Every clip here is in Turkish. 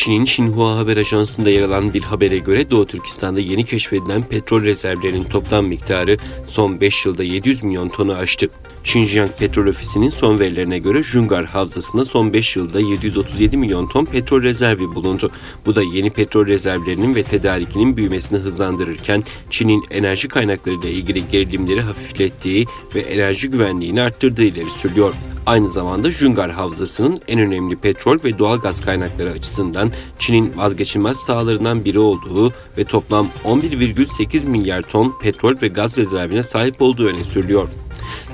Çin'in Xinhua Haber Ajansı'nda yer alan bir habere göre Doğu Türkistan'da yeni keşfedilen petrol rezervlerinin toplam miktarı son 5 yılda 700 milyon tonu aştı. Xinjiang Petrol Ofisi'nin son verilerine göre Jungar Havzası'nda son 5 yılda 737 milyon ton petrol rezervi bulundu. Bu da yeni petrol rezervlerinin ve tedarikinin büyümesini hızlandırırken Çin'in enerji kaynaklarıyla ilgili gerilimleri hafiflettiği ve enerji güvenliğini arttırdığı ileri sürüyor. Aynı zamanda Jungar Havzası'nın en önemli petrol ve doğal gaz kaynakları açısından Çin'in vazgeçilmez sahalarından biri olduğu ve toplam 11,8 milyar ton petrol ve gaz rezervine sahip olduğu öne sürülüyor.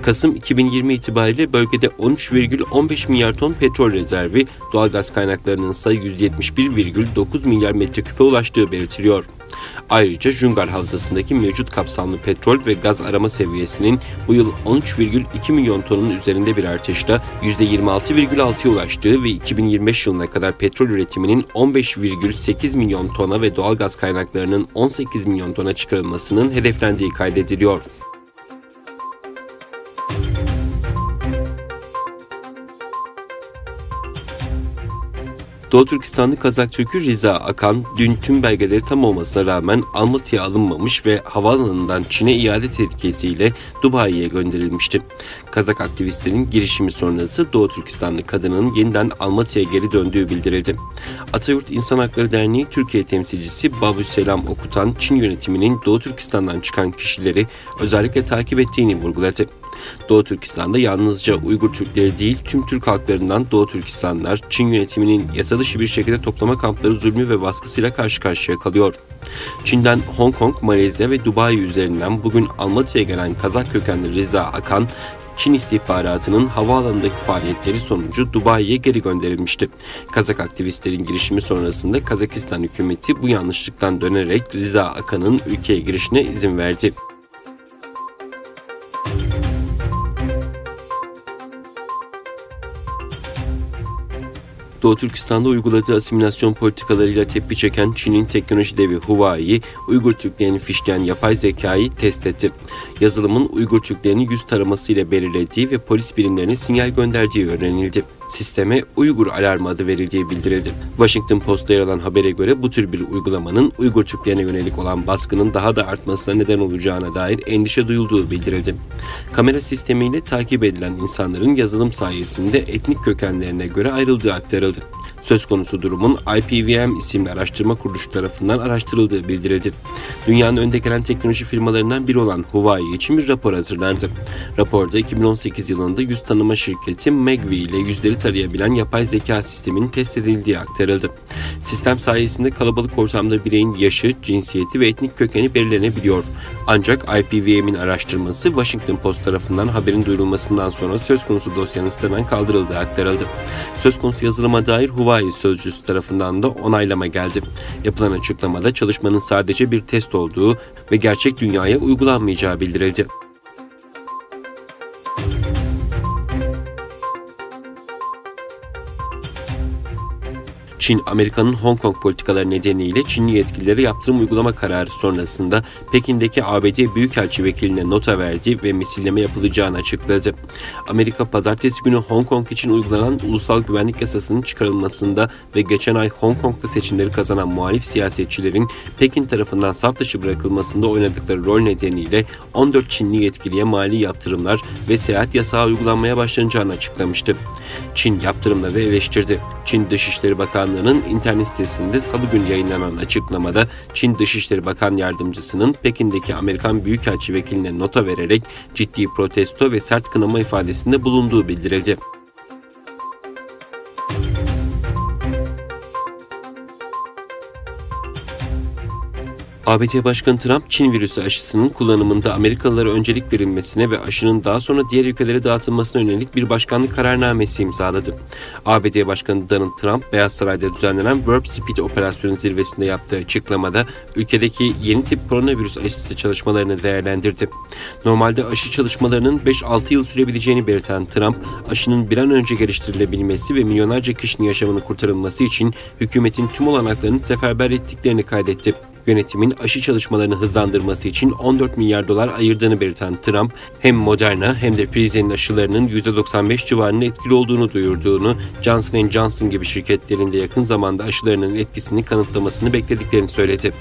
Kasım 2020 itibariyle bölgede 13,15 milyar ton petrol rezervi, doğalgaz kaynaklarının ise 171,9 milyar metreküpe ulaştığı belirtiliyor. Ayrıca Jungar Havzası'ndaki mevcut kapsamlı petrol ve gaz arama seviyesinin bu yıl 13,2 milyon tonun üzerinde bir artışla %26,6'ya ulaştığı ve 2025 yılına kadar petrol üretiminin 15,8 milyon tona ve doğalgaz kaynaklarının 18 milyon tona çıkarılmasının hedeflendiği kaydediliyor. Doğu Türkistanlı Kazak Türk'ü Riza Akan, dün tüm belgeleri tam olmasına rağmen Almatı'ya alınmamış ve havaalanından Çin'e iade tehlikesiyle Dubai'ye gönderilmişti. Kazak aktivistlerin girişimi sonrası Doğu Türkistanlı kadının yeniden Almatı'ya geri döndüğü bildirildi. Atayurt İnsan Hakları Derneği Türkiye temsilcisi Babu Selam Okutan, Çin yönetiminin Doğu Türkistan'dan çıkan kişileri özellikle takip ettiğini vurguladı. Doğu Türkistan'da yalnızca Uygur Türkleri değil, tüm Türk halklarından Doğu Türkistanlılar, Çin yönetiminin yasa dışı bir şekilde toplama kampları zulmü ve baskısıyla karşı karşıya kalıyor. Çin'den Hong Kong, Malezya ve Dubai üzerinden bugün Almatı'ya gelen Kazak kökenli Riza Akan, Çin istihbaratının havaalanındaki faaliyetleri sonucu Dubai'ye geri gönderilmişti. Kazak aktivistlerin girişimi sonrasında Kazakistan hükümeti bu yanlışlıktan dönerek Riza Akan'ın ülkeye girişine izin verdi. Doğu Türkistan'da uyguladığı asimilasyon politikalarıyla tepki çeken Çin'in teknoloji devi Huawei, Uygur Türklerini fişleyen yapay zekayı test etti. Yazılımın Uygur Türklerini yüz taramasıyla belirlediği ve polis birimlerine sinyal gönderdiği öğrenildi. Sisteme Uygur alarmı adı verildiği bildirildi. Washington Post'ta yer alan habere göre bu tür bir uygulamanın Uygur Türklerine yönelik olan baskının daha da artmasına neden olacağına dair endişe duyulduğu bildirildi. Kamera sistemiyle takip edilen insanların yazılım sayesinde etnik kökenlerine göre ayrıldığı aktarıldı. Söz konusu durumun IPVM isimli araştırma kuruluşu tarafından araştırıldığı bildirildi. Dünyanın önde gelen teknoloji firmalarından biri olan Huawei için bir rapor hazırlandı. Raporda 2018 yılında yüz tanıma şirketi Megvii ile yüzleri tarayabilen yapay zeka sisteminin test edildiği aktarıldı. Sistem sayesinde kalabalık ortamda bireyin yaşı, cinsiyeti ve etnik kökeni belirlenebiliyor. Ancak IPVM'in araştırması Washington Post tarafından haberin duyurulmasından sonra söz konusu dosyanın siteden kaldırıldığı aktarıldı. Söz konusu yazılıma dair Huawei sözcüsü tarafından da onaylama geldi. Yapılan açıklamada çalışmanın sadece bir test olduğu ve gerçek dünyaya uygulanmayacağı bildirildi. Çin, Amerika'nın Hong Kong politikaları nedeniyle Çinli yetkililere yaptırım uygulama kararı sonrasında Pekin'deki ABD Büyükelçi Vekili'ne nota verdi ve misilleme yapılacağını açıkladı. Amerika, pazartesi günü Hong Kong için uygulanan ulusal güvenlik yasasının çıkarılmasında ve geçen ay Hong Kong'da seçimleri kazanan muhalif siyasetçilerin Pekin tarafından saf dışı bırakılmasında oynadıkları rol nedeniyle 14 Çinli yetkiliye mali yaptırımlar ve seyahat yasağı uygulanmaya başlanacağını açıklamıştı. Çin yaptırımları eleştirdi. Çin Dışişleri Bakanlığı'nın internet sitesinde Salı günü yayınlanan açıklamada Çin Dışişleri Bakan Yardımcısının Pekin'deki Amerikan Büyükelçi Vekiline nota vererek ciddi protesto ve sert kınama ifadesinde bulunduğu bildirildi. ABD Başkanı Trump, Çin virüsü aşısının kullanımında Amerikalılara öncelik verilmesine ve aşının daha sonra diğer ülkelere dağıtılmasına yönelik bir başkanlık kararnamesi imzaladı. ABD Başkanı Donald Trump, Beyaz Saray'da düzenlenen Warp Speed operasyonu zirvesinde yaptığı açıklamada ülkedeki yeni tip koronavirüs aşısı çalışmalarını değerlendirdi. Normalde aşı çalışmalarının 5-6 yıl sürebileceğini belirten Trump, aşının bir an önce geliştirilebilmesi ve milyonlarca kişinin yaşamını kurtarılması için hükümetin tüm olanaklarını seferber ettiklerini kaydetti. Yönetimin aşı çalışmalarını hızlandırması için 14 milyar dolar ayırdığını belirten Trump, hem Moderna hem de Pfizer'in aşılarının %95 civarında etkili olduğunu duyurduğunu, Johnson & Johnson gibi şirketlerin de yakın zamanda aşılarının etkisini kanıtlamasını beklediklerini söyledi.